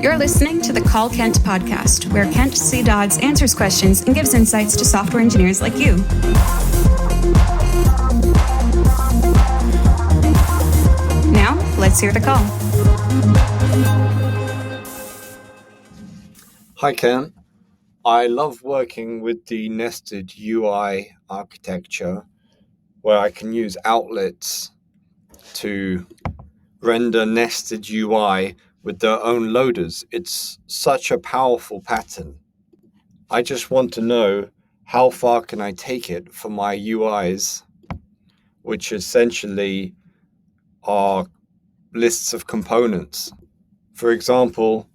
You're listening to the Call Kent podcast, where Kent C. Dodds answers questions and gives insights to software engineers like you. Now, let's hear the call. Hi, Ken. I love working with the nested UI architecture where I can use outlets to render nested UI with their own loaders. It's such a powerful pattern. I just want to know how far can I take it for my UIs, which essentially are lists of components. For example,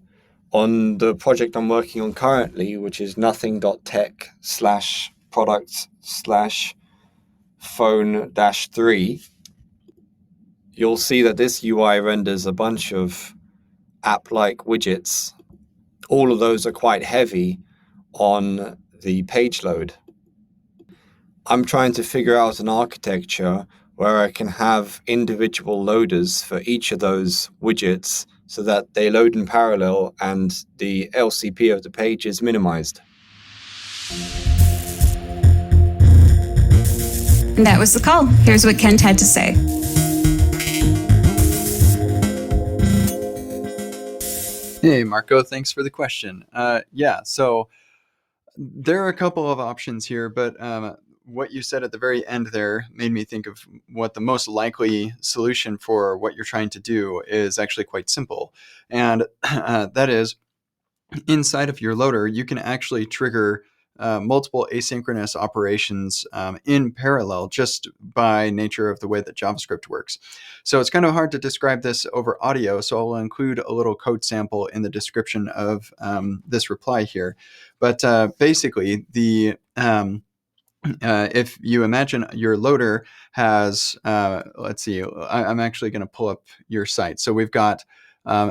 on the project I'm working on currently, which is nothing.tech/products/phone-3, you'll see that this UI renders a bunch of app-like widgets. All of those are quite heavy on the page load. I'm trying to figure out an architecture where I can have individual loaders for each of those widgets so that they load in parallel and the LCP of the page is minimized. And that was the call. Here's what Kent had to say. Hey, Marco, thanks for the question. So there are a couple of options here, but what you said at the very end there made me think of what the most likely solution for what you're trying to do is actually quite simple. And that is, inside of your loader, you can actually trigger multiple asynchronous operations in parallel just by nature of the way that JavaScript works. So it's kind of hard to describe this over audio, so I'll include a little code sample in the description of this reply here. But basically, if you imagine your loader has, let's see, I'm actually going to pull up your site. So we've got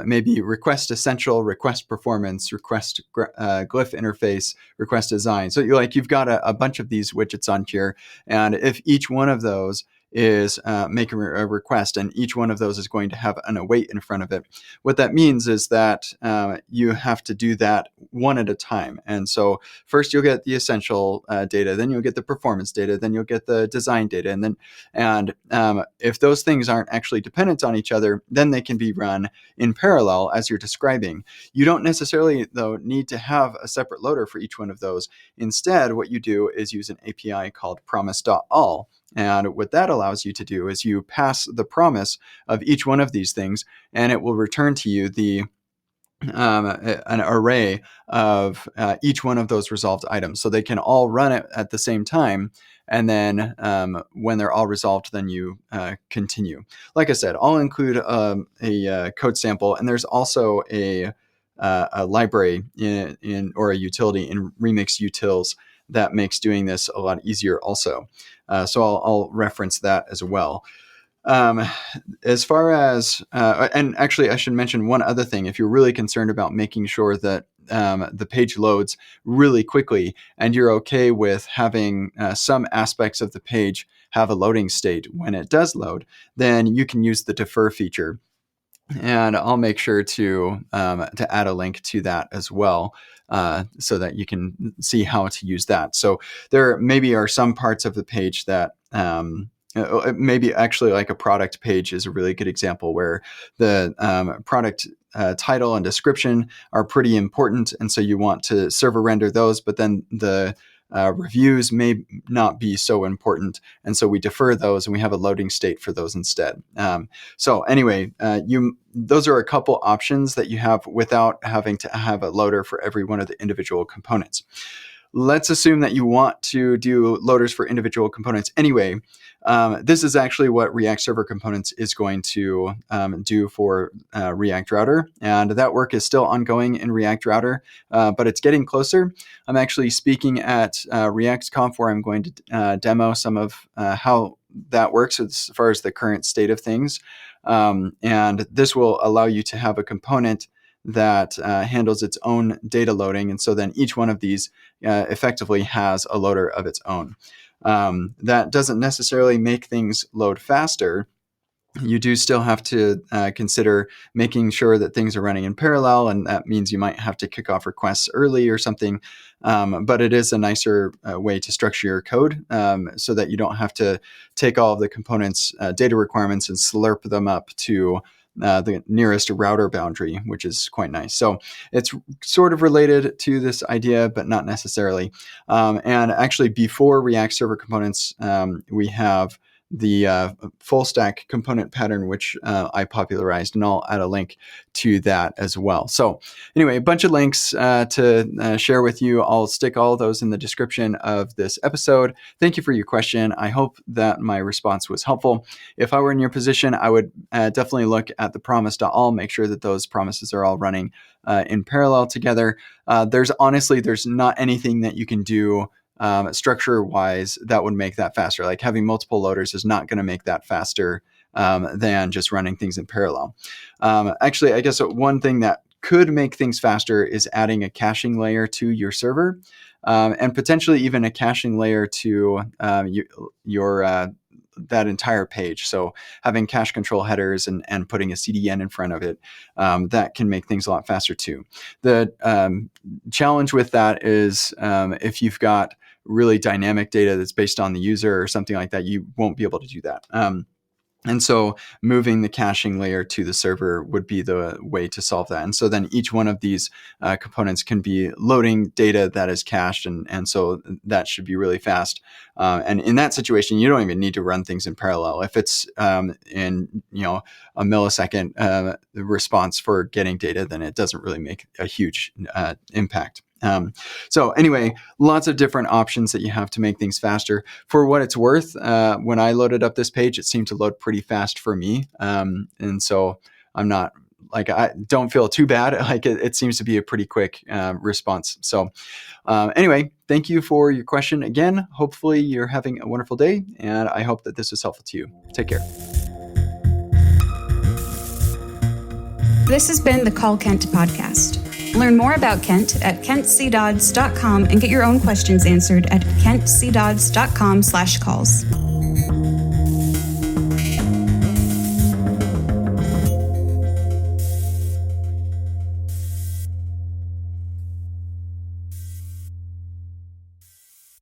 maybe request essential, request performance, request glyph interface, request design. So you've got a bunch of these widgets on here, and if each one of those is making a request, and each one of those is going to have an await in front of it. What that means is that you have to do that one at a time. And so first you'll get the essential data, then you'll get the performance data, then you'll get the design data, and if those things aren't actually dependent on each other, then they can be run in parallel as you're describing. You don't necessarily, though, need to have a separate loader for each one of those. Instead, what you do is use an API called Promise.all. And what that allows you to do is you pass the promise of each one of these things, and it will return to you an array of each one of those resolved items. So they can all run it at the same time. And then when they're all resolved, then you continue. Like I said, I'll include a code sample, and there's also a library or a utility in Remix Utils that makes doing this a lot easier also. So I'll reference that as well. As far as, and actually I should mention one other thing. If you're really concerned about making sure that the page loads really quickly and you're okay with having some aspects of the page have a loading state when it does load, then you can use the defer feature. And I'll make sure to add a link to that as well, so that you can see how to use that. So there maybe are some parts of the page that maybe actually like a product page is a really good example where the product title and description are pretty important. And so you want to server render those, but then the reviews may not be so important. And so we defer those and we have a loading state for those instead. So anyway, those are a couple options that you have without having to have a loader for every one of the individual components. Let's assume that you want to do loaders for individual components anyway. This is actually what React Server Components is going to do for React Router. And that work is still ongoing in React Router, but it's getting closer. I'm actually speaking at ReactConf, where I'm going to demo some of how that works as far as the current state of things. And this will allow you to have a component that handles its own data loading. And so then each one of these effectively has a loader of its own. That doesn't necessarily make things load faster, you do still have to consider making sure that things are running in parallel, and that means you might have to kick off requests early or something. But it is a nicer way to structure your code so that you don't have to take all of the components' data requirements and slurp them up to the nearest router boundary, which is quite nice. So it's sort of related to this idea, but not necessarily. And actually, before React Server Components, we have the full stack component pattern, which I popularized, and I'll add a link to that as well. So anyway, a bunch of links to share with you. I'll stick all of those in the description of this episode. Thank you for your question. I hope that my response was helpful. If I were in your position, I would definitely look at the Promise.all, make sure that those promises are all running in parallel together. There's not anything that you can do structure-wise that would make that faster. Like having multiple loaders is not going to make that faster than just running things in parallel. Actually, I guess one thing that could make things faster is adding a caching layer to your server, and potentially even a caching layer to your that entire page. So having cache control headers and putting a CDN in front of it, that can make things a lot faster too. The challenge with that is if you've got really dynamic data that's based on the user or something like that, you won't be able to do that. And so moving the caching layer to the server would be the way to solve that. And so then each one of these components can be loading data that is cached. And so that should be really fast. And in that situation, you don't even need to run things in parallel. If it's in a millisecond response for getting data, then it doesn't really make a huge impact. So anyway, lots of different options that you have to make things faster. For what it's worth, when I loaded up this page, it seemed to load pretty fast for me. And so I don't feel too bad. Like it seems to be a pretty quick response. So anyway, thank you for your question again. Hopefully you're having a wonderful day, and I hope that this was helpful to you. Take care. This has been the Call Kent podcast. Learn more about Kent at kentcdodds.com and get your own questions answered at kentcdodds.com/calls.